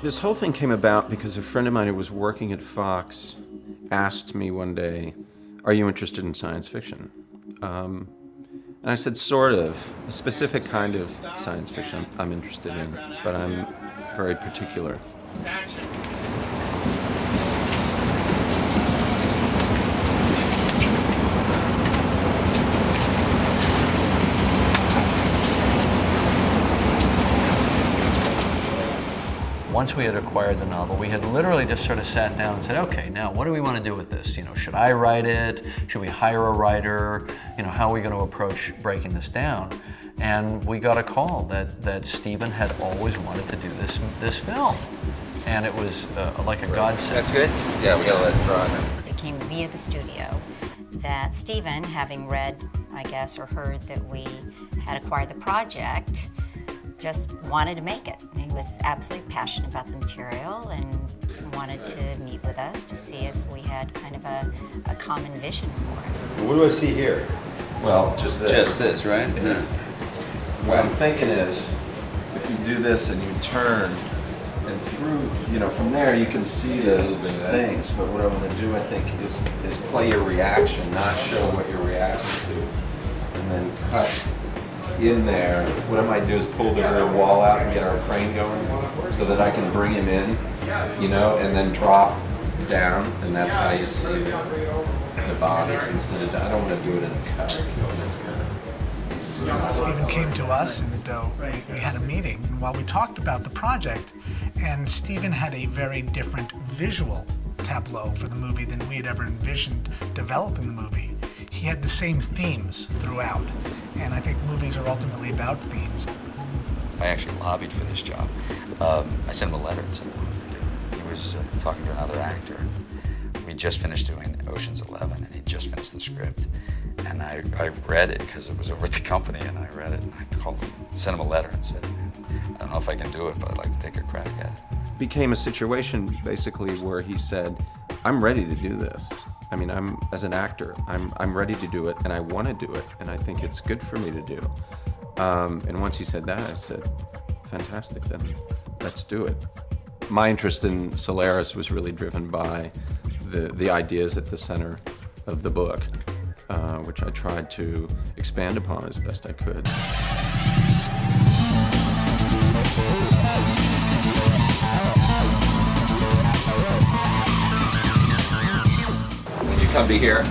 This whole thing came about because a friend of mine who was working at Fox asked me one day, "Are you interested in science fiction?" And I said, sort of. A specific kind of science fiction I'm interested in, but I'm very particular. Once we had acquired the novel, we had literally just sort of sat down and said, okay, now what do we want to do with this? You know, should I write it? Should we hire a writer? You know, how are we going to approach breaking this down? And we got a call that Stephen had always wanted to do this film. And it was like a godsend. That's good? Yeah, we gotta let it draw. It came via the studio that Stephen, having read, I guess, or heard that we had acquired the project, just wanted to make it. He was absolutely passionate about the material and wanted to meet with us to see if we had kind of a common vision for it. What do I see here? Well, just this. Just this, right? Yeah. What I'm thinking is, if you do this and you turn, and through, you know, from there you can see the things, but what I want to do, I think, is play your reaction, not show what you're reacting to, and then cut in there. What I might do is pull the rear wall out and get our crane going so that I can bring him in, you know, and then drop down, and that's how you see the bodies instead of, I don't want to do it in a cut. Stephen came to us and we had a meeting while we talked about the project, and Stephen had a very different visual tableau for the movie than we had ever envisioned developing the movie. He had the same themes throughout, and I think movies are ultimately about themes. I actually lobbied for this job. I sent him a letter and said he was talking to another actor. We just finished doing Ocean's 11, and he just finished the script. And I read it because it was over at the company, and I read it, and I called him, sent him a letter and said, I don't know if I can do it, but I'd like to take a crack at it. Became a situation basically where he said, I'm ready to do this. I mean, as an actor, I'm ready to do it, and I want to do it, and I think it's good for me to do. And once he said that, I said, fantastic, then let's do it. My interest in Solaris was really driven by the ideas at the center of the book, which I tried to expand upon as best I could. Did you come to here?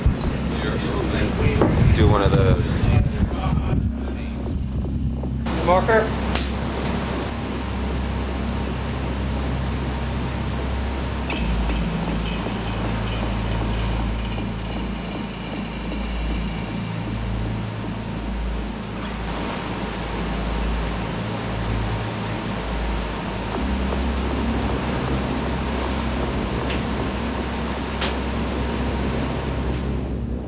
Do one of those. Marker?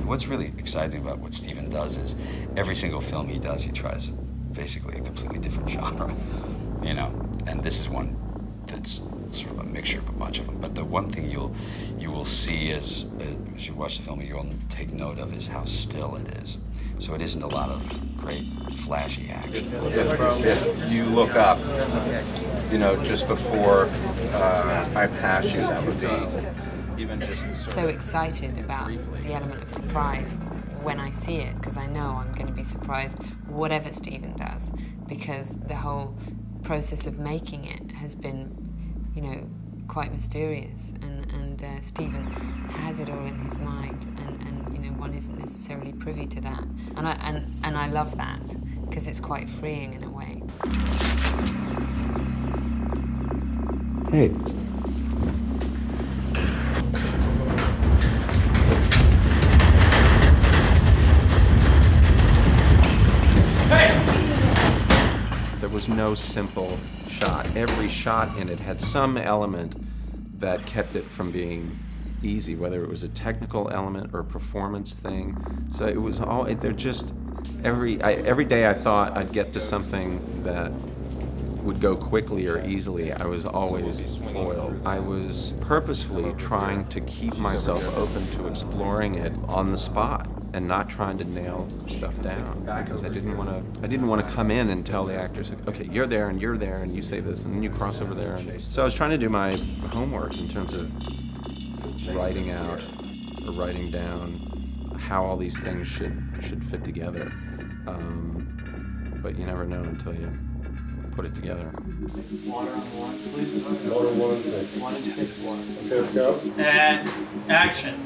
What's really exciting about what Stephen does is every single film he does, he tries basically a completely different genre, you know, and this is one that's sort of a mixture of a bunch of them. But the one thing you will see as you watch the film, you'll take note of is how still it is. So it isn't a lot of great flashy action. If you look up, you know, just before I pass you, that would be even just so excited about the element of surprise when I see it, because I know I'm going to be surprised whatever Stephen does, because the whole process of making it has been, you know, quite mysterious, and Stephen has it all in his mind, and you know, one isn't necessarily privy to that, and I love that because it's quite freeing in a way. Hey. There was no simple shot. Every shot in it had some element that kept it from being easy, whether it was a technical element or a performance thing. So it was all, they're just, every day I thought I'd get to something that would go quickly or easily, I was always foiled. I was purposefully trying to keep myself open to exploring it on the spot and not trying to nail stuff down, because I didn't want to come in and tell the actors, okay, you're there and you say this and then you cross over there. And so I was trying to do my homework in terms of writing out or writing down how all these things should fit together. But you never know until you put it together. Water on one, please. Water 1 and 6. 1 and 6 water. Okay, let's go. And action.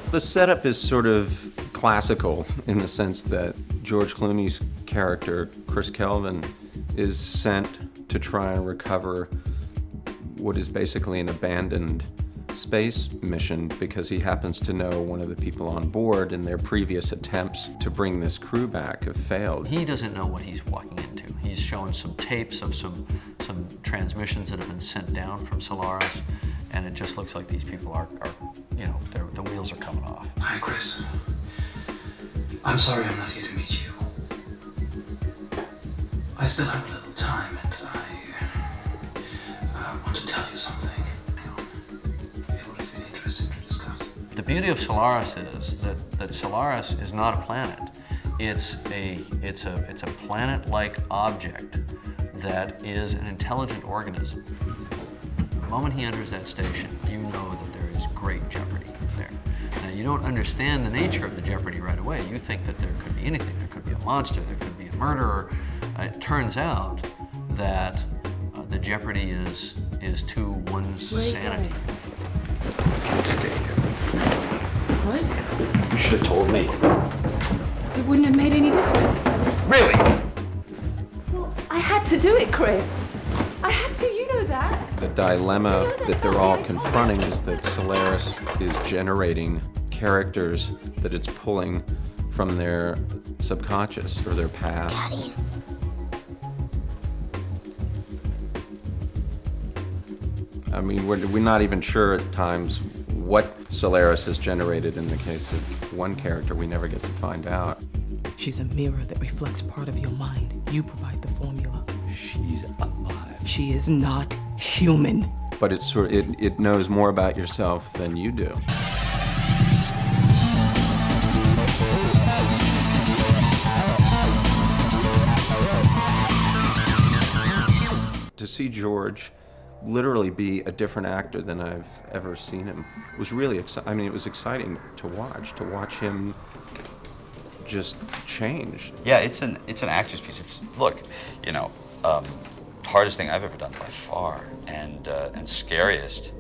The setup is sort of classical in the sense that George Clooney's character, Chris Kelvin, is sent to try and recover what is basically an abandoned space mission because he happens to know one of the people on board and their previous attempts to bring this crew back have failed. He doesn't know what he's walking into. He's shown some tapes of some transmissions that have been sent down from Solaris, and it just looks like these people are you know, the wheels are coming off. Hi, Chris. I'm sorry I'm not here to meet you. I still have a little time, and I want to tell you something. It would be interesting to discuss. The beauty of Solaris is that Solaris is not a planet. It's a planet-like object that is an intelligent organism. The moment he enters that station, you know that there is great jeopardy there. Now, you don't understand the nature of the jeopardy right away. You think that there could be anything. There could be a monster, there could be a murderer. It turns out that the jeopardy is to one's sanity. Can't stay here. What? You should have told me. It wouldn't have made any difference. Really? Well, I had to do it, Chris. I had to, you know that. The dilemma that they're all confronting is that Solaris is generating characters that it's pulling from their subconscious or their past. Daddy. I mean, we're not even sure at times what Solaris has generated in the case of one character. We never get to find out. She's a mirror that reflects part of your mind. You provide the formula. She's alive. She is not human. But it knows more about yourself than you do. To see George literally be a different actor than I've ever seen him was really exciting. I mean, it was exciting to watch him just change. Yeah, it's an actor's piece. It's, look, you know, hardest thing I've ever done by far, and scariest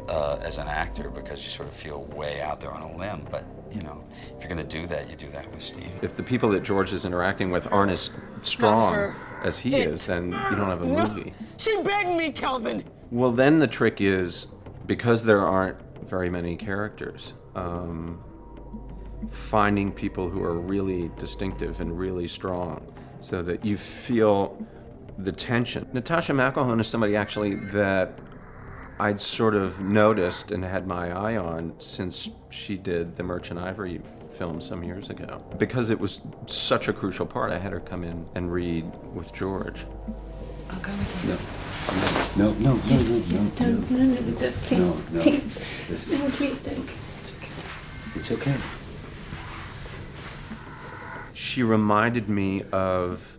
as an actor, because you sort of feel way out there on a limb. But you know, if you're going to do that, you do that with Steve. If the people that George is interacting with aren't as strong as he is, then you don't have a movie. She begged me, Kelvin. Well, then the trick is, because there aren't very many characters, finding people who are really distinctive and really strong so that you feel the tension. Natascha McElhone is somebody actually that I'd sort of noticed and had my eye on since she did the Merchant Ivory film some years ago. Because it was such a crucial part, I had her come in and read with George. I'll go with you. No, Please don't. No, please. No. Please. No, please don't. It's okay. She reminded me of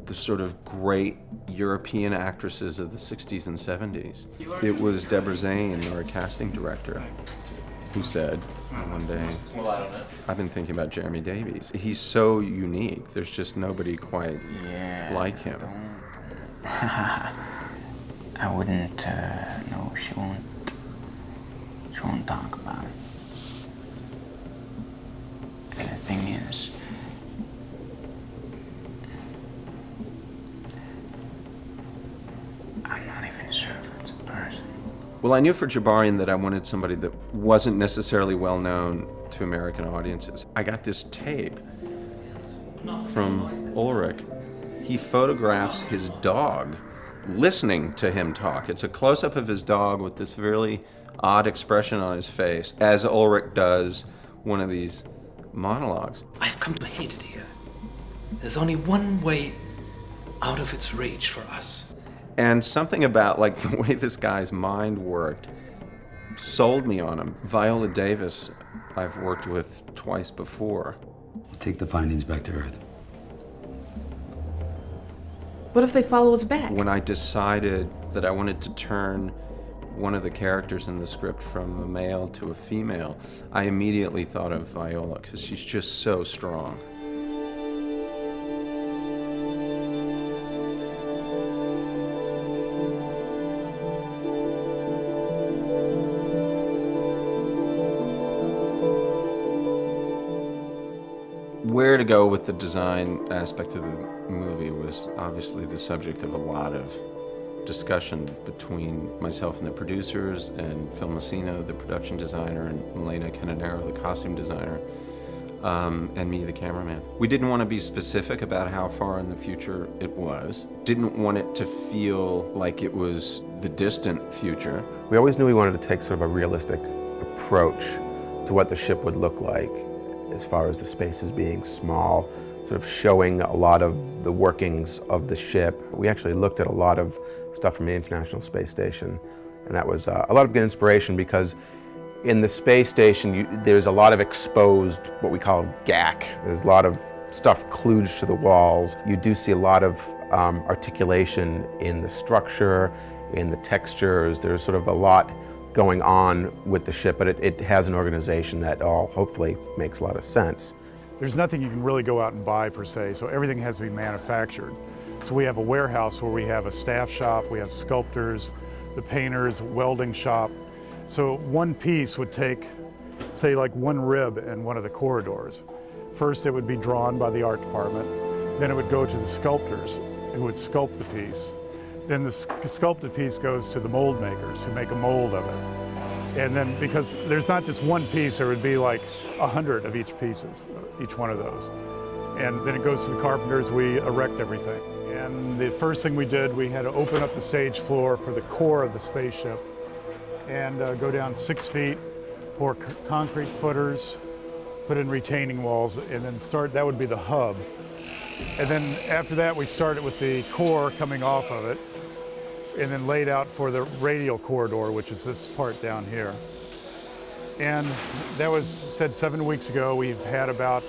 the sort of great European actresses of the 60s and 70s. It was Deborah Zane, our casting director, who said one day, I've been thinking about Jeremy Davies. He's so unique. There's just nobody quite like him. I wouldn't, no, she won't talk about it. And the thing is, I'm not even sure if it's a person. Well, I knew for Jabarian that I wanted somebody that wasn't necessarily well known to American audiences. I got this tape from Ulrich. He photographs his dog listening to him talk. It's a close-up of his dog with this really odd expression on his face as Ulrich does one of these monologues. I've come to hate it here. There's only one way out of its reach for us. And something about like the way this guy's mind worked sold me on him. Viola Davis I've worked with twice before. We'll take the findings back to Earth. What if they follow us back? When I decided that I wanted to turn one of the characters in the script from a male to a female, I immediately thought of Viola because she's just so strong. Where to go with the design aspect of the movie was obviously the subject of a lot of discussion between myself and the producers, and Phil Messina, the production designer, and Milena Cananero, the costume designer, and me, the cameraman. We didn't want to be specific about how far in the future it was. Didn't want it to feel like it was the distant future. We always knew we wanted to take sort of a realistic approach to what the ship would look like, as far as the spaces being small, sort of showing a lot of the workings of the ship. We actually looked at a lot of stuff from the International Space Station, and that was a lot of good inspiration because in the space station there's a lot of exposed, what we call gack. There's a lot of stuff kludged to the walls. You do see a lot of articulation in the structure, in the textures. There's sort of a lot going on with the ship, but it has an organization that all hopefully makes a lot of sense. There's nothing you can really go out and buy per se, so everything has to be manufactured. So we have a warehouse where we have a staff shop, we have sculptors, the painters, welding shop. So one piece would take, say, like one rib in one of the corridors. First it would be drawn by the art department, then it would go to the sculptors who would sculpt the piece. Then the sculpted piece goes to the mold makers who make a mold of it. And then, because there's not just one piece, there would be like 100 of each one of those. And then it goes to the carpenters, we erect everything. And the first thing we did, we had to open up the stage floor for the core of the spaceship and go down 6 feet, pour concrete footers, put in retaining walls, and then that would be the hub. And then after that, we started with the core coming off of it, and then laid out for the radial corridor, which is this part down here. And that was said 7 weeks ago. We've had about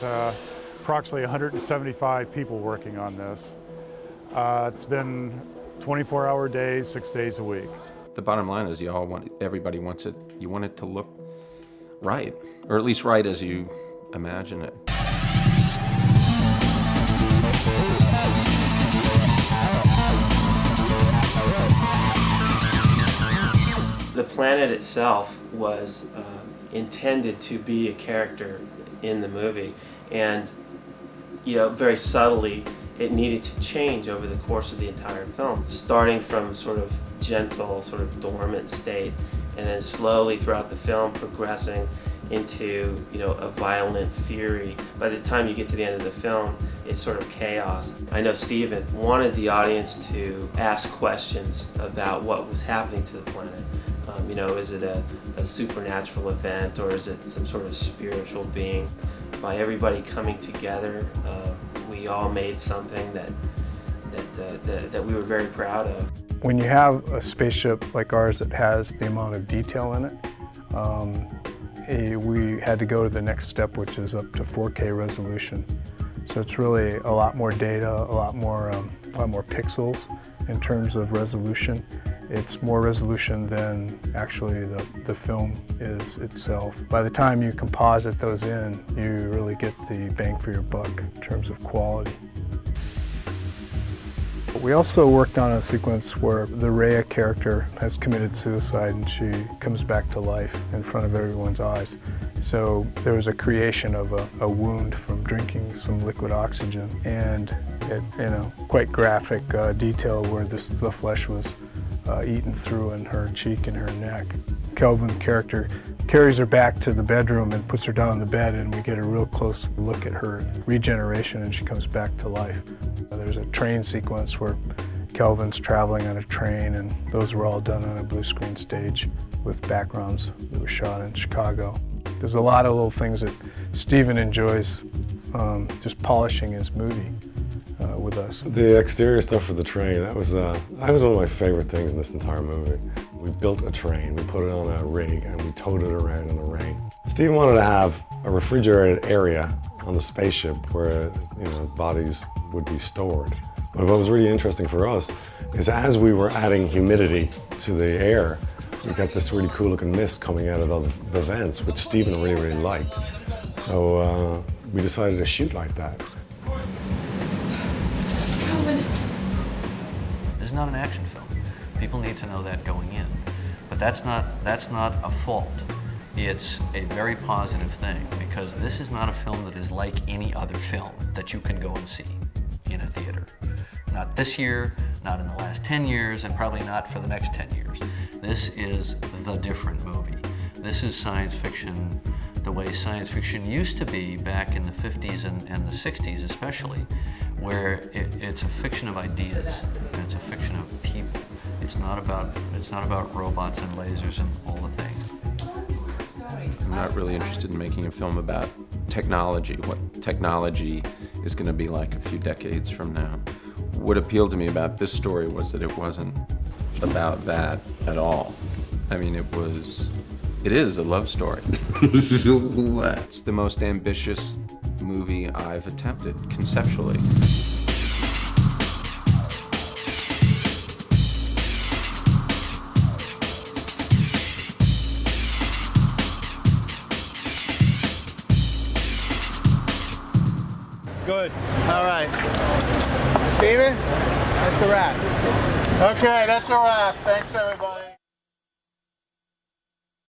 approximately 175 people working on this. It's been 24-hour days, 6 days a week. The bottom line is everybody wants it, you want it to look right, or at least right as you imagine it. The planet itself was intended to be a character in the movie, and very subtly it needed to change over the course of the entire film, starting from sort of gentle, sort of dormant state, and then slowly throughout the film progressing into a violent fury. By the time you get to the end of the film, it's sort of chaos. I know Steven wanted the audience to ask questions about what was happening to the planet. Is it a supernatural event, or is it some sort of spiritual being? By everybody coming together, we all made something that we were very proud of. When you have a spaceship like ours that has the amount of detail in it, we had to go to the next step, which is up to 4K resolution. So it's really a lot more data, a lot more pixels in terms of resolution. It's more resolution than actually the film is itself. By the time you composite those in, you really get the bang for your buck in terms of quality. We also worked on a sequence where the Rhea character has committed suicide and she comes back to life in front of everyone's eyes. So there was a creation of a wound from drinking some liquid oxygen, and quite graphic detail where the flesh was eaten through in her cheek and her neck. Kelvin's character carries her back to the bedroom and puts her down on the bed, and we get a real close look at her regeneration, and she comes back to life. There's a train sequence where Kelvin's traveling on a train, and those were all done on a blue screen stage with backgrounds that were shot in Chicago. There's a lot of little things that Steven enjoys just polishing his movie with us. The exterior stuff for the train, that was one of my favorite things in this entire movie. We built a train, we put it on a rig, and we towed it around in the rain. Steven wanted to have a refrigerated area on the spaceship where bodies would be stored. But what was really interesting for us is as we were adding humidity to the air, we got this really cool looking mist coming out of the vents, which Steven really, really liked. So we decided to shoot like that. This is not an action film. People need to know that going in. But that's not a fault. It's a very positive thing, because this is not a film that is like any other film that you can go and see in a theater. Not this year, not in the last 10 years, and probably not for the next 10 years. This is the different movie. This is science fiction the way science fiction used to be back in the 50s and the 60s especially, where it's a fiction of ideas, and it's a fiction of people. It's not about robots and lasers and all the things. I'm not really interested in making a film about technology, what technology is going to be like a few decades from now. What appealed to me about this story was that it wasn't about that at all. I mean, it is a love story. It's the most ambitious movie I've attempted conceptually. Good. All right. Steven, that's a wrap. Okay, that's a wrap. Thanks, everybody.